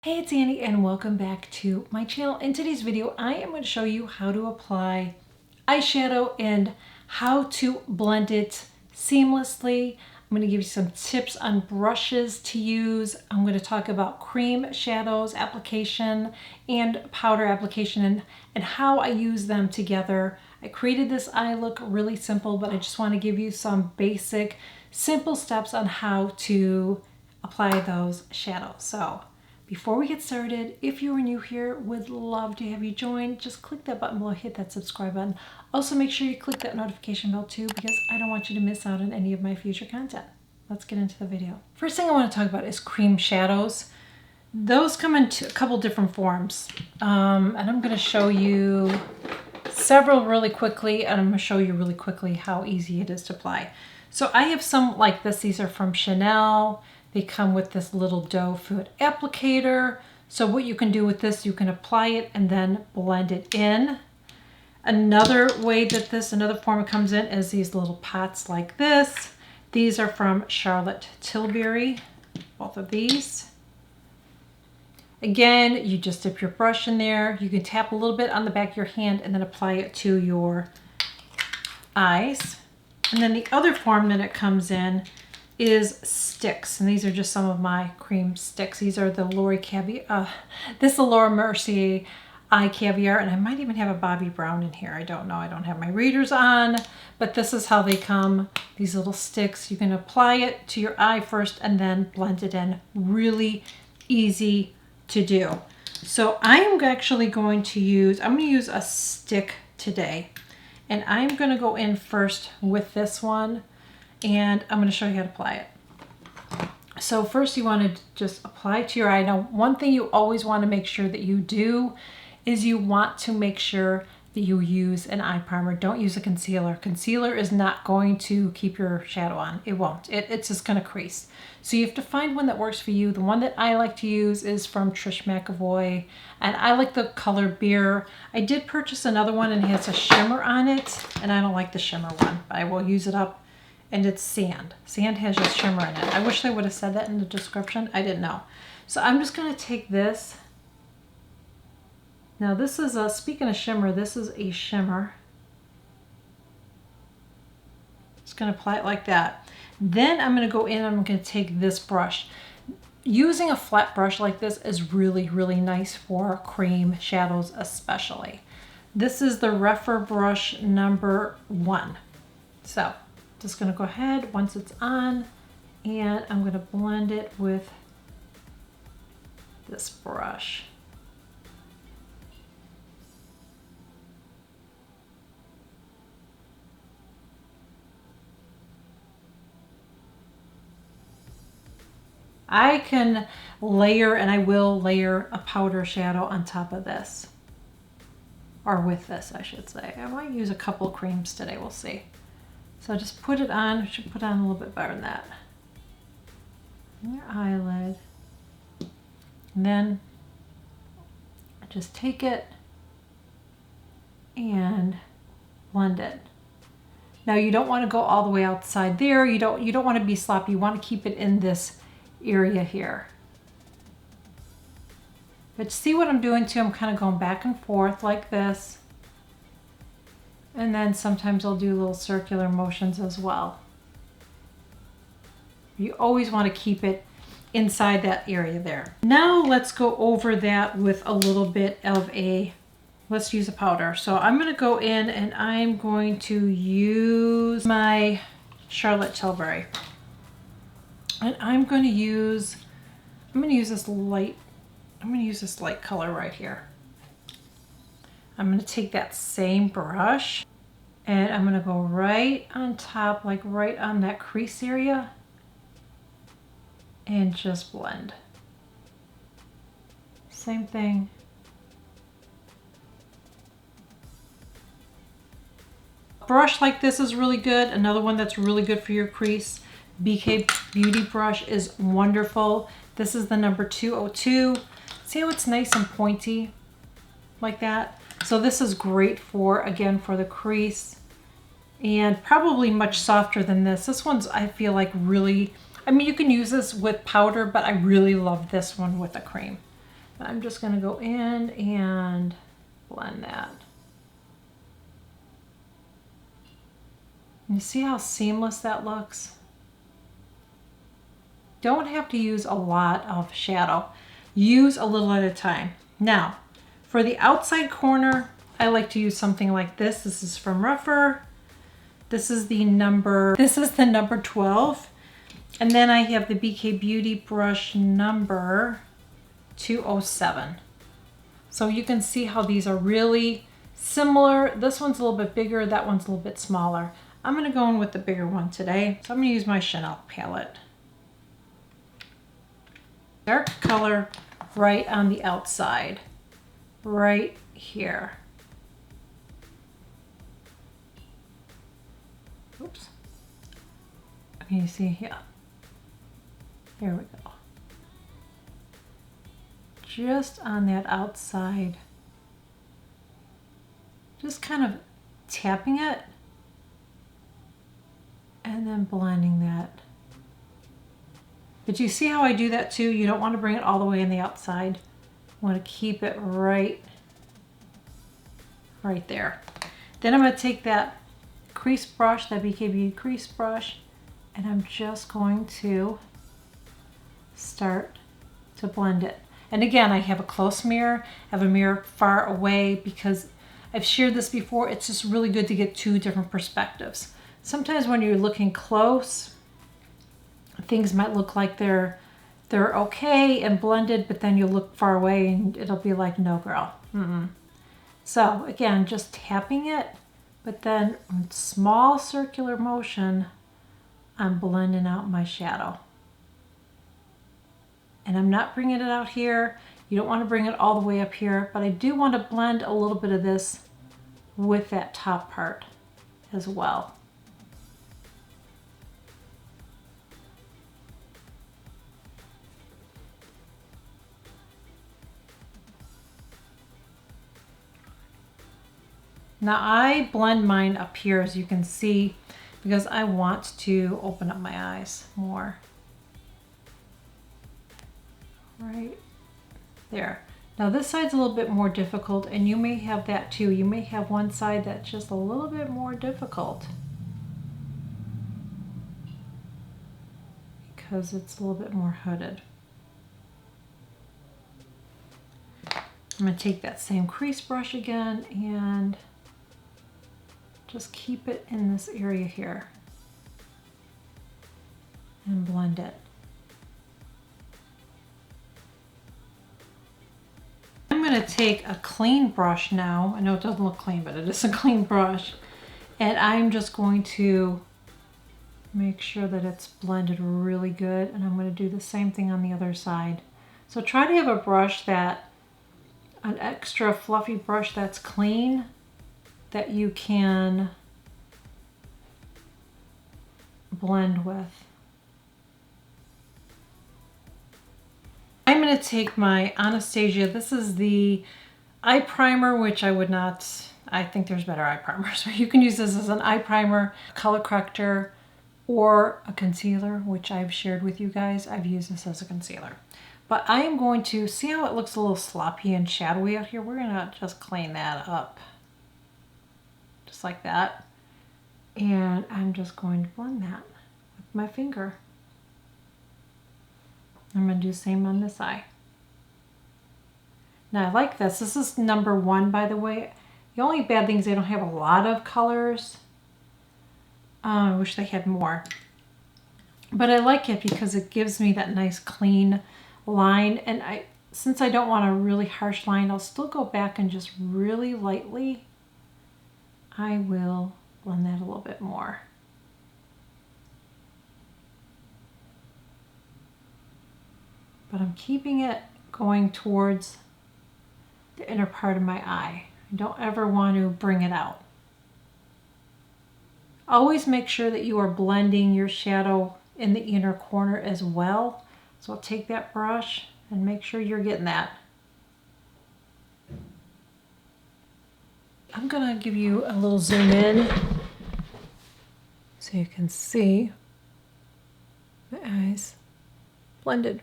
Hey, it's Annie and welcome back to my channel. In today's video, I am going to show you how to apply eyeshadow and how to blend it seamlessly. I'm going to give you some tips on brushes to use. I'm going to talk about cream shadows application and powder application and how I use them together. I created this eye look really simple, but I just want to give you some basic, simple steps on how to apply those shadows. So before we get started, if you are new here, would love to have you join. Just click that button below, hit that subscribe button. Also make sure you click that notification bell too, because I don't want you to miss out on any of my future content. Let's get into the video. First thing I want to talk about is cream shadows. Those come in a couple different forms. And I'm going to show you several really quickly, and I'm going to show you really quickly how easy it is to apply. So I have some like this. These are from Chanel. They come with this little doe foot applicator. So what you can do with this, you can apply it and then blend it in. Another way that another form it comes in is these little pots like this. These are from Charlotte Tilbury, both of these. Again, you just dip your brush in there. You can tap a little bit on the back of your hand and then apply it to your eyes. And then the other form that it comes in is sticks, and these are just some of my cream sticks. These are the Laura Caviar. This is the Laura Mercier Eye Caviar, and I might even have a Bobbi Brown in here. I don't know. I don't have my readers on, but this is how they come. These little sticks. You can apply it to your eye first and then blend it in. Really easy to do. So I am actually going to use. I'm going to use a stick today, and I'm going to go in first with this one. And I'm going to show you how to apply it. So first you want to just apply it to your eye. Now, one thing you always want to make sure that you do is you want to make sure that you use an eye primer. Don't use a concealer. Concealer is not going to keep your shadow on. It won't. It's just going to crease. So you have to find one that works for you. The one that I like to use is from Trish McEvoy, and I like the color Beer. I did purchase another one and it has a shimmer on it, and I don't like the shimmer one, but I will use it up. And it's Sand. Sand has a shimmer in it. I wish they would have said that in the description. I didn't know. So I'm just going to take this. Now this is a, speaking of shimmer, this is a shimmer. Just going to apply it like that. Then I'm going to go in and I'm going to take this brush. Using a flat brush like this is really, really nice for cream shadows especially. This is the REPHR brush number 1. So just going to go ahead once it's on, and I'm going to blend it with this brush. I can layer, and I will layer a powder shadow on top of this, or with this I should say. I might use a couple creams today, we'll see. So just put it on. I should put on a little bit better than that. On your eyelid. And then just take it and blend it. Now you don't want to go all the way outside there. You don't want to be sloppy. You want to keep it in this area here. But see what I'm doing too? I'm kind of going back and forth like this. And then sometimes I'll do little circular motions as well. You always want to keep it inside that area there. Now let's go over that with a little bit of let's use a powder. So I'm going to go in and I'm going to use my Charlotte Tilbury. And I'm going to use this light color right here. I'm going to take that same brush and I'm going to go right on top, like right on that crease area, and just blend. Same thing. A brush like this is really good. Another one that's really good for your crease, BK Beauty brush, is wonderful. This is the number 202. See how it's nice and pointy like that? So this is great for, again, for the crease, and probably much softer than this. This one's, I feel like, really, I mean, you can use this with powder, but I really love this one with a cream. I'm just going to go in and blend that. You see how seamless that looks? Don't have to use a lot of shadow. Use a little at a time. Now, for the outside corner, I like to use something like this. This is from REPHR. This is the number 12. And then I have the BK Beauty brush number 207. So you can see how these are really similar. This one's a little bit bigger, that one's a little bit smaller. I'm gonna go in with the bigger one today. So I'm gonna use my Chanel palette. Dark color right on the outside, right here. Oops. Can you see? Yeah. Here we go. Just on that outside. Just kind of tapping it and then blending that. But you see how I do that too? You don't want to bring it all the way on the outside. You want to keep it right there. Then I'm going to take that crease brush, that BK Beauty crease brush, and I'm just going to start to blend it. And again, I have a close mirror, I have a mirror far away, because I've shared this before, it's just really good to get two different perspectives. Sometimes when you're looking close, things might look like they're okay and blended, but then you look far away and it'll be like, no girl. So again, just tapping it, but then in small circular motion, I'm blending out my shadow. And I'm not bringing it out here. You don't want to bring it all the way up here, but I do want to blend a little bit of this with that top part as well. Now I blend mine up here, as you can see, because I want to open up my eyes more. Right there. Now this side's a little bit more difficult, and you may have that too. You may have one side that's just a little bit more difficult because it's a little bit more hooded. I'm going to take that same crease brush again and just keep it in this area here and blend it. I'm going to take a clean brush now. I know it doesn't look clean, but it is a clean brush. And I'm just going to make sure that it's blended really good. And I'm going to do the same thing on the other side. So try to have a brush an extra fluffy brush that's clean, that you can blend with. I'm going to take my Anastasia, this is the eye primer, which I think there's better eye primers, but you can use this as an eye primer, color corrector, or a concealer, which I've shared with you guys. I've used this as a concealer. But I am going to, see how it looks a little sloppy and shadowy out here? We're going to just clean that up. Just like that. And I'm just going to blend that with my finger. I'm going to do the same on this eye. Now I like this. This is number 1, by the way. The only bad thing is they don't have a lot of colors. I wish they had more. But I like it because it gives me that nice clean line. And since I don't want a really harsh line, I'll still go back and just really lightly, I will blend that a little bit more. But I'm keeping it going towards the inner part of my eye. I don't ever want to bring it out. Always make sure that you are blending your shadow in the inner corner as well. So I'll take that brush and make sure you're getting that. I'm gonna give you a little zoom in so you can see my eyes blended.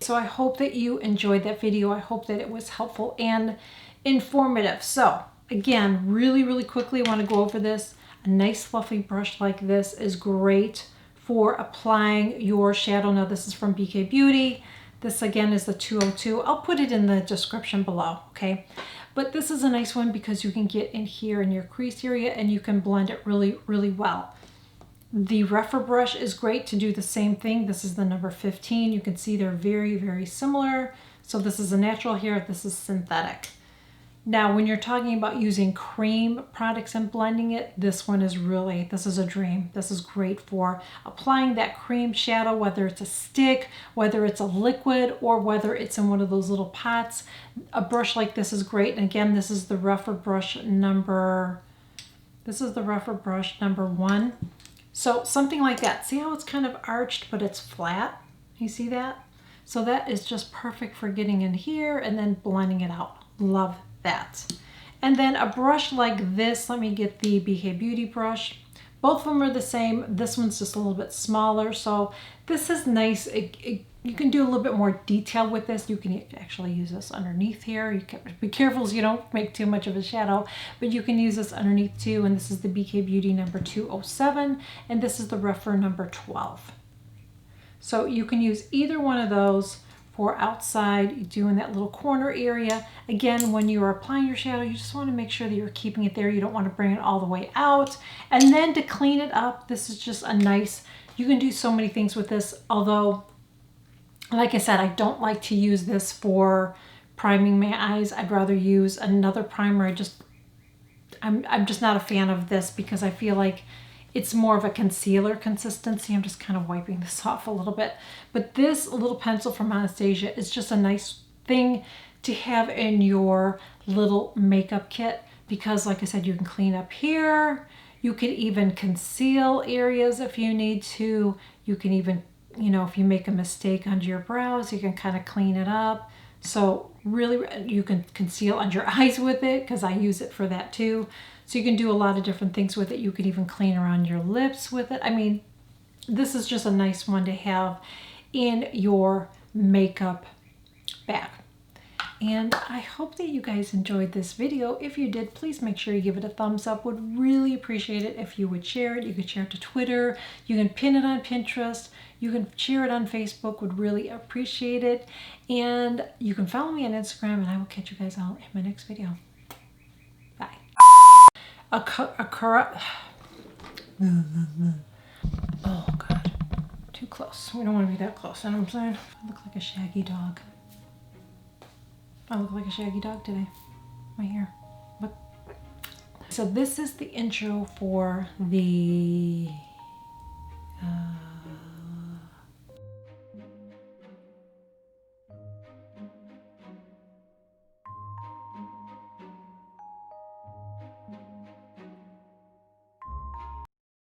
So so I hope that you enjoyed that video. I hope that it was helpful and informative. So again, really, really quickly, I want to go over this. A nice fluffy brush like this is great for applying your shadow. Now this is from BK Beauty. This again is the 202. I'll put it in the description below, okay? But this is a nice one because you can get in here in your crease area and you can blend it really, really well. The REPHR brush is great to do the same thing. This is the number 15. You can see they're very, very similar. So this is a natural here, this is synthetic. Now, when you're talking about using cream products and blending it, this is a dream. This is great for applying that cream shadow, whether it's a stick, whether it's a liquid, or whether it's in one of those little pots. A brush like this is great. And again, this is the REPHR brush number 1. So something like that. See how it's kind of arched, but it's flat? You see that? So that is just perfect for getting in here and then blending it out. Love that. And then a brush like this, let me get the BK Beauty brush. Both of them are the same. This one's just a little bit smaller. So this is nice. You can do a little bit more detail with this. You can actually use this underneath here. You can be careful so you don't make too much of a shadow, but you can use this underneath too. And this is the BK Beauty number 207. And this is the REPHR number 12. So you can use either one of those for outside, doing that little corner area. Again, when you are applying your shadow, you just want to make sure that you're keeping it there. You don't want to bring it all the way out. And then to clean it up, this is just a nice, you can do so many things with this. Although, like I said, I don't like to use this for priming my eyes. I'd rather use another primer. I'm just not a fan of this because I feel like it's more of a concealer consistency. I'm just kind of wiping this off a little bit. But this little pencil from Anastasia is just a nice thing to have in your little makeup kit because, like I said, you can clean up here. You could even conceal areas if you need to. You can even, you know, if you make a mistake under your brows, you can kind of clean it up. So really, you can conceal under your eyes with it because I use it for that too. So you can do a lot of different things with it. You could even clean around your lips with it. I mean, this is just a nice one to have in your makeup bag. And I hope that you guys enjoyed this video. If you did, please make sure you give it a thumbs up. Would really appreciate it if you would share it. You could share it to Twitter. You can pin it on Pinterest. You can share it on Facebook. Would really appreciate it. And you can follow me on Instagram, and I will catch you guys all in my next video. Bye. Oh God, too close. We don't want to be that close. You know what I'm saying? I look like a shaggy dog. I look like a shaggy dog today. My hair. But so this is the intro for the